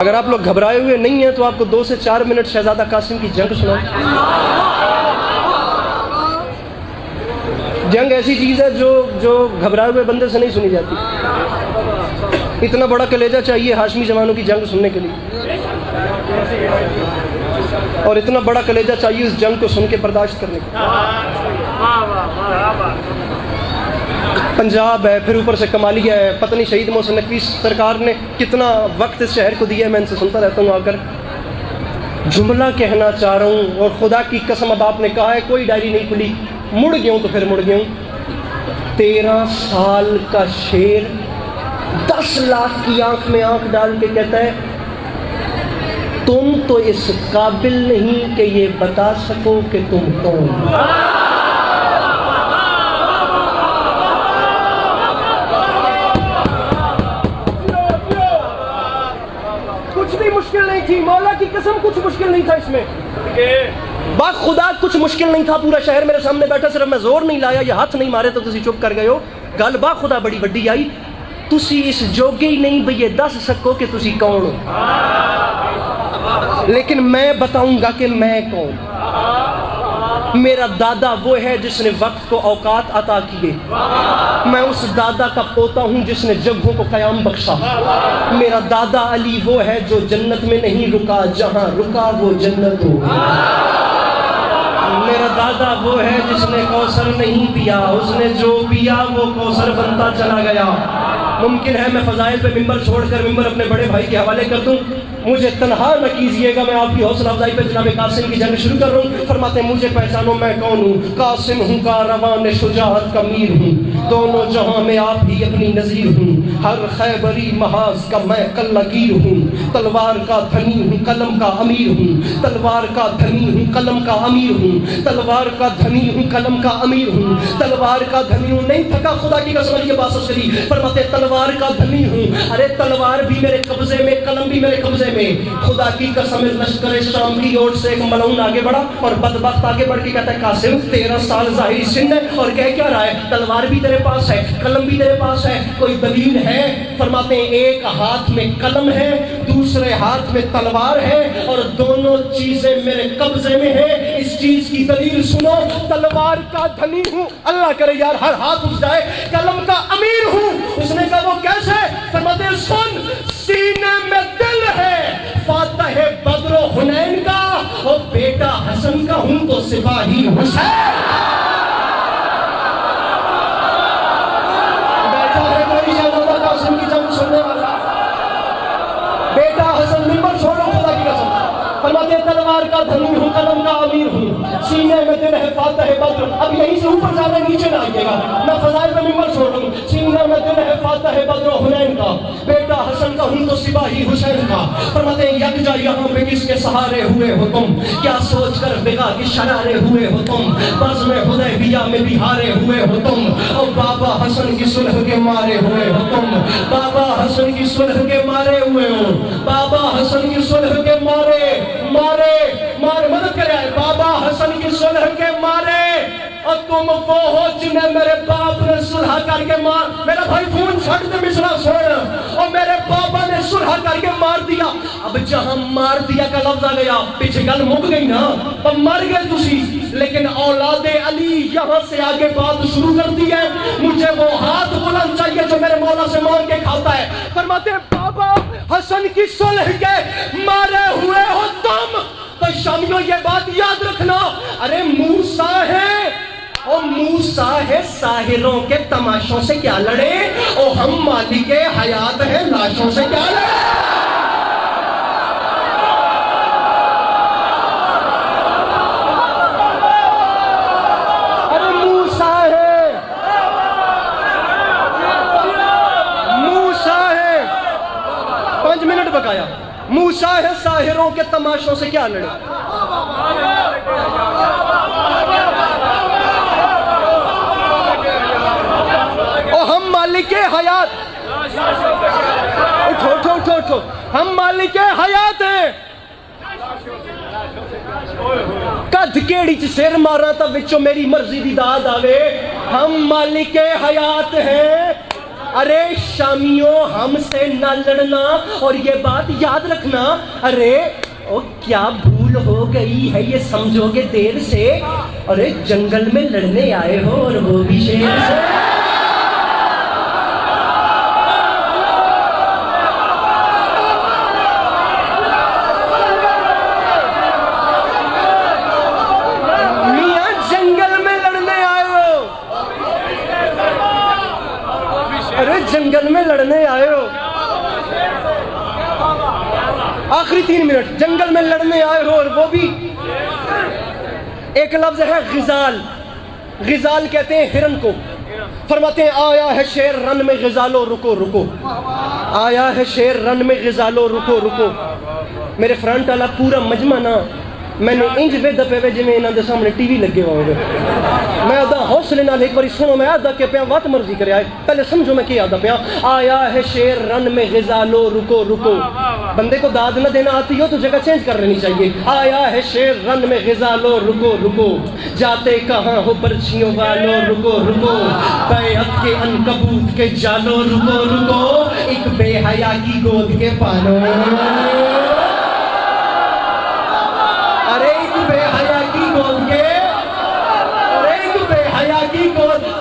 اگر آپ لوگ گھبرائے ہوئے نہیں ہیں تو آپ کو 2 سے 4 منٹ شہزادہ قاسم کی جنگ سناؤں۔ جنگ ایسی چیز ہے جو گھبرائے ہوئے بندے سے نہیں سنی جاتی۔ اتنا بڑا کلیجہ چاہیے ہاشمی جوانوں کی جنگ سننے کے لیے، اور اتنا بڑا کلیجہ چاہیے اس جنگ کو سن کے برداشت کرنے کے لیے۔ پنجاب ہے، پھر اوپر سے کمالیہ ہے، پتہ نہیں شہید محسن نقوی سرکار نے کتنا وقت اس شہر کو دیا ہے، میں ان سے سنتا رہتا ہوں آ کر۔ جملہ کہنا چاہ رہا ہوں، اور خدا کی قسم اب آپ نے کہا ہے کوئی ڈائری نہیں کھلی، مڑ گیا ہوں تو پھر مڑ گیا ہوں۔ 13 سال کا شیر 10 لاکھ کی آنکھ میں آنکھ ڈال کے کہتا ہے تم تو اس قابل نہیں کہ یہ بتا سکو کہ تم کون۔ مشکل نہیں تھی، مولا کی قسم کچھ مشکل نہیں تھا اس میں، با خدا کچھ مشکل نہیں تھا۔ پورا شہر میرے سامنے بیٹھا، صرف میں زور نہیں لایا یا ہاتھ نہیں مارے تو تسی چپ کر گئے ہو۔ گل با خدا بڑی بڑی آئی، تسی اس جوگے ہی نہیں بھئی یہ دس سکو کہ تسی کون ہو، لیکن میں بتاؤں گا کہ میں کون۔ میرا دادا وہ ہے جس نے وقت کو اوقات عطا کیے، میں اس دادا کا پوتا ہوں جس نے جگہوں کو قیام بخشا۔ میرا دادا علی وہ ہے جو جنت میں نہیں رکا، جہاں رکا وہ جنت ہو۔ میرا دادا وہ ہے جس نے کوثر نہیں پیا، اس نے جو پیا وہ کوثر بنتا چلا گیا۔ ممکن ہے میں فضائل پہ ممبر چھوڑ کر ممبر اپنے بڑے بھائی کے حوالے کر دوں، مجھے تنہا نہ کیجیے گا، میں آپ کی حوصلہ افزائی پہ جناب قاسم کی جنگ شروع کر رہا ہوں۔ فرماتے ہیں مجھے پہچانو میں کون ہوں، قاسم ہوں کاروان شجاعت کا میر ہوں، دونوں جہاں میں آپ ہی اپنی نظیر ہوں، ہر خیبری محاذ کا میں قلگیر ہوں، تلوار کا دھنی ہوں قلم کا امیر ہوں، تلوار کا دھنی ہوں قلم کا امیر ہوں، تلوار کا دھنی ہوں قلم کا امیر ہوں، تلوار کا دھنی ہوں۔ نہیں تھکا خدا کی قسم یہ بات سچی، فرماتے تلوار کا دھنی ہوں، ارے تلوار بھی میرے قبضے میں، قلم بھی میرے قبضے میں۔ خدا کی قسم لشکر شام کی اوٹ سے ایک ملعون آگے بڑھا اور بدبخت آگے بڑھ کے کہتا ہے قاسم 13 سال ظاہری سن ہے اور کہہ کیا رہا ہے تلوار بھی تیرے پاس ہے، قلم بھی تیرے پاس ہے، کوئی دلیل ہے؟ فرماتے ہیں ایک ہاتھ میں قلم ہے، دوسرے ہاتھ میں تلوار ہے، اور دونوں چیزیں میرے قبضے میں ہیں، اس چیز کی دلیل سنو۔ تلوار کا دھنی ہوں، اللہ کرے یار ہر ہاتھ اٹھ جائے، قلم کا امیر ہوں۔ اس نے کہا وہ کیسے؟ فرماتے ہیں سن، سینے میں دل ہے فاتح بدر و حنین کا، اور بیٹا حسن کا ہوں تو سپاہی حسین۔ بیٹا ہے کوئی شہزادہ قاسم کی جنگ سننے والا، بیٹا حسن ممبر چھوڑو خدا کی قسم۔ فرماتے ہیں تلوار کا دھنی ہوں قلم کا امیر ہوں، سینے میں دل ہے فاتح بدر۔ اب یہیں سے اوپر جانا نیچے نہ آئیے گا، میں فضائل پہ ممبر چھوڑوں۔ سینے میں دل ہے فاتح بدر و حنین کا، بیٹا حسن کا ہوں تو سپاہی حسین کا۔ فرماتے ہیں یکجا یہاں پہ کس کے سہارے ہوئے ہو تم، کیا سوچ کر بغا کی شرارے ہوئے ہو تم، بزم حدیبیہ میں بھی ہارے ہوئے ہو تم، اور بابا حسن کی صلح کے مارے ہوئے ہو تم، بابا حسن کی صلح کے مارے ہوئے ہو، بابا حسن کی صلح کے مارے مدد کرے آئے، بابا حسن کی صلح کے مارے، اور تم وہ ہو جنہیں میرے باپ نے صلح کر کے مار۔ میرا بھائی فون چھٹ دے مصرع سن، اور میرے بابا نے صلح کر کے مار دیا۔ اب جہاں مار دیا کا لفظ آ گیا پیچھے گل مک گئی نا، اب مر گئے تسی، لیکن اولاد علی یہاں سے آگے بات شروع کرتی ہے، مجھے وہ ہاتھ بلند چاہیے جو میرے مولا سے مانگ کے کھاتا ہے۔ فرماتے ہیں بابا حسن کی صلح کے مارے ہوئے ہو تم، تو شامیوں یہ بات یاد رکھنا، ارے موسیٰ ہے، اور موسیٰ ہے ساحروں کے تماشوں سے کیا لڑے، اور ہم مالک حیات ہیں لاشوں سے کیا لڑے۔ ارے موسیٰ ہے، موسیٰ ہے، 5 منٹ بقایا، موسیٰ ہے ساحروں کے تماشوں سے کیا لڑے۔ اور ہم مالک حیات، اٹھو، ہم مالک حیات ہیں، کدھ کیڑی چ سر مارا تا وچوں میری مرضی دی داد آوے، ہم مالک حیات ہیں، ارے شامیوں ہم سے نہ لڑنا اور یہ بات یاد رکھنا. ارے او کیا بھول ہو گئی ہے یہ سمجھو گے دیر سے. ارے جنگل میں لڑنے آئے ہو اور وہ بھی شیر سے. جنگل میں لڑنے آئے ہو. آخری 3 منٹ. جنگل میں لڑنے آئے ہو اور وہ بھی ایک لفظ ہے غزال. غزال کہتے ہیں ہرن کو. فرماتے ہیں آیا ہے شیر رن میں غزالو رکو رکو. آیا ہے شیر رن میں غزالو رکو رکو. میرے فرنٹ والا پورا مجمع نا میں نے انج وے دپے وے جی انہوں دے سامنے ٹی وی لگے ہوئے ہوئے. میں آدھا حوصلے نال ایک باری سنو. میں آدھا کہ پیا وات مرضی کرے آئے. پہلے سمجھو میں کیا آدھا پیا. آیا ہے شیر رن میں غزالو رکو رکو. بندے کو داد نہ دینا آتی ہو تو جگہ چینج کر لینی چاہیے. آیا ہے شیر رن میں غزالو رکو رکو. جاتے کہاں ہو برچھیوں والو رکو رکو. بیعت کے عنکبوت کے جالو رکو رکو. ایک بے حیا کی گود کے پالو.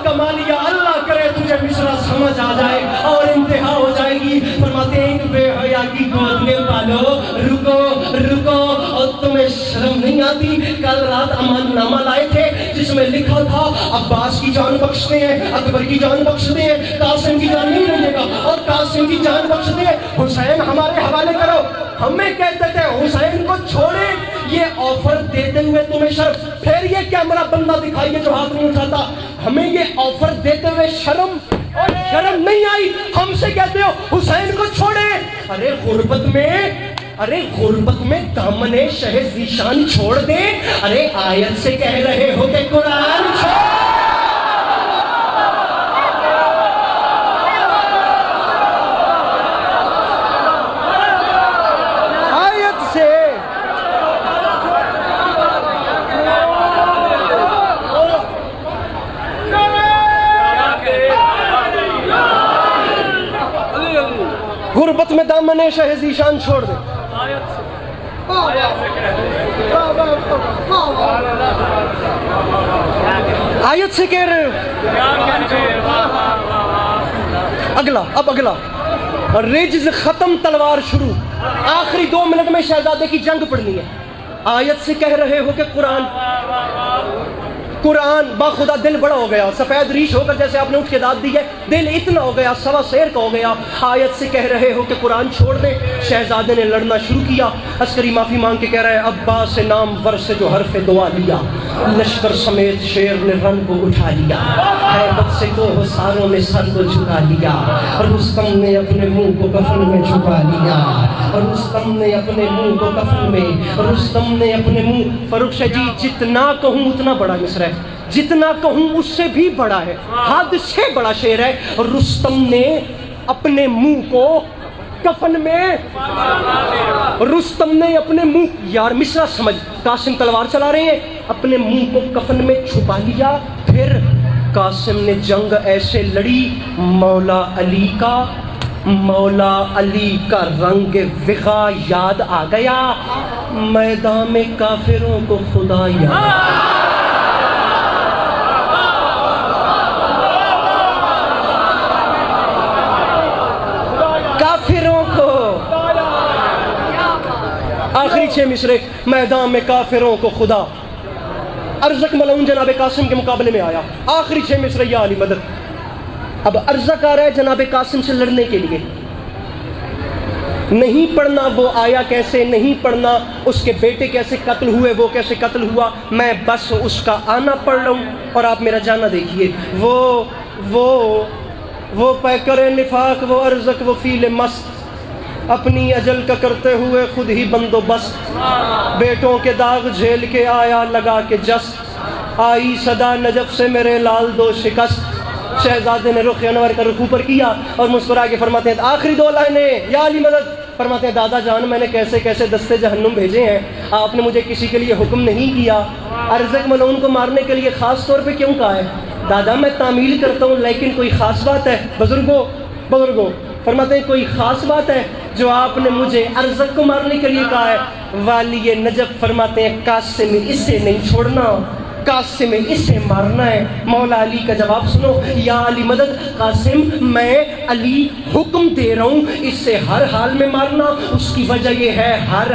کمالیا اللہ کرے تجھے مصرع سمجھ آ جائے اور انتہا ہو جائے گی. فرماتے ہیں کہ بے حیا کی گود میں پالو رکو رکو. اور تمہیں شرم نہیں آتی؟ کل رات امان نامہ لائے تھے جس میں لکھا تھا عباس کی جان بخشتے ہیں, اکبر کی جان بخشتے ہیں, قاسم کی جان نہیں لے گا اور قاسم کی جان بخشتے ہیں. حسین ہمارے حوالے کرو. ہمیں کہتے تھے حسین کو چھوڑے. یہ آفر دیتے ہوئے تمہیں شرم. پھر یہ کیمرہ بندہ دکھائیے جو ہاتھ نہیں اٹھاتا. ہمیں یہ آفر دیتے ہوئے شرم نہیں آئی. ہم سے کہتے ہو حسین کو چھوڑے. ارے غربت میں دامن شہ ذیشان چھوڑ دے. ارے آیت سے کہہ رہے ہو کہ قرآن چھوڑ. غربت میں دامن شہ ذیشان چھوڑ دے. آیت سے کہہ رہے ہو. اگلا رجز ختم تلوار شروع. آخری 2 منٹ میں شہزادے کی جنگ پڑنی ہے. آیت سے کہہ رہے ہو کہ قرآن باخدا دل بڑا ہو گیا. سفید ریش ہو کر جیسے آپ نے اٹھ کے داد دی ہے. دل اتنا ہو گیا سوا سیر کا ہو گیا. آیت سے کہہ رہے ہو کہ قرآن چھوڑ دیں. شہزادے نے لڑنا شروع کیا. عسکری معافی مانگ کے کہہ رہے ہیں عباس سے نام ور سے جو حرف دعا لیا. لشکر سمیت شیر نے رن کو اٹھا لیا. ہیبت سے تو حصاروں نے سر کو جھکا لیا. رستم نے اپنے منہ کو کفن میں چھپا لیا. رستم نے اپنے منہ کو کفن میں. رستم نے اپنے منہ. فروخ شاہ جی جتنا کہوں اتنا بڑا مصرع ہے. جتنا کہوں اس سے بھی بڑا ہے. حد سے بڑا شعر ہے. رستم نے اپنے منہ کو کفن میں. رستم نے اپنے منہ. یار مصرع سمجھ. قاسم تلوار چلا رہے ہیں. اپنے منہ کو کفن میں چھپا لیا. پھر قاسم نے جنگ ایسے لڑی. مولا علی کا رنگ وغا یاد آ گیا. میدان میں کافروں کو خدا یاد. آخری 6 مصرے. میدان میں کافروں کو خدا. ارزق ملعون جناب قاسم کے مقابلے میں آیا. آخری 6 مصرے یا علی مدد. اب ارزق آ رہا ہے جناب قاسم سے لڑنے کے لیے. نہیں پڑھنا وہ آیا کیسے, نہیں پڑھنا اس کے بیٹے کیسے قتل ہوئے, وہ کیسے قتل ہوا. میں بس اس کا آنا پڑھ رہا ہوں اور آپ میرا جانا دیکھیے. وہ پیکر نفاق, وہ ارزق, وہ فیل مست, اپنی اجل کا کرتے ہوئے خود ہی بندوبست. بیٹوں کے داغ جھیل کے آیا لگا کے جست. آئی صدا نجف سے میرے لال دو شکست. شہزادے نے رخ انور کا رخ اوپر کیا اور مسکرا کے فرماتے ہیں آخری 2 لائنیں یا علی مدد. فرماتے ہیں دادا جان میں نے کیسے کیسے دستے جہنم بھیجے ہیں, آپ نے مجھے کسی کے لیے حکم نہیں کیا. ارزق ملعون کو مارنے کے لیے خاص طور پہ کیوں کہا ہے؟ دادا میں تعمیل کرتا ہوں لیکن کوئی خاص بات ہے؟ بزرگوں فرماتے ہیں کوئی خاص بات ہے جو آپ نے مجھے ارزق کو مارنے کے لیے کہا ہے؟ والی نجف فرماتے ہیں قاسم اسے نہیں چھوڑنا، قاسم اسے مارنا ہے۔ مولا علی کا جواب سنو، یا علی مدد، قاسم میں علی حکم دے رہا ہوں اسے ہر حال میں مارنا۔ اس کی وجہ یہ ہے ہر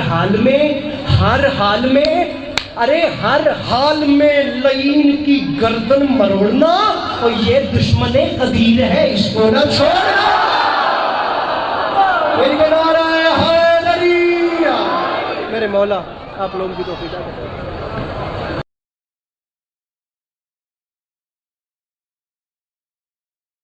حال میں لعین کی گردن مروڑنا، اور یہ دشمن قدیر ہے، اس کو نہ چھوڑنا۔ میرے مولا آپ لوگوں کی توفیق عطا کریں۔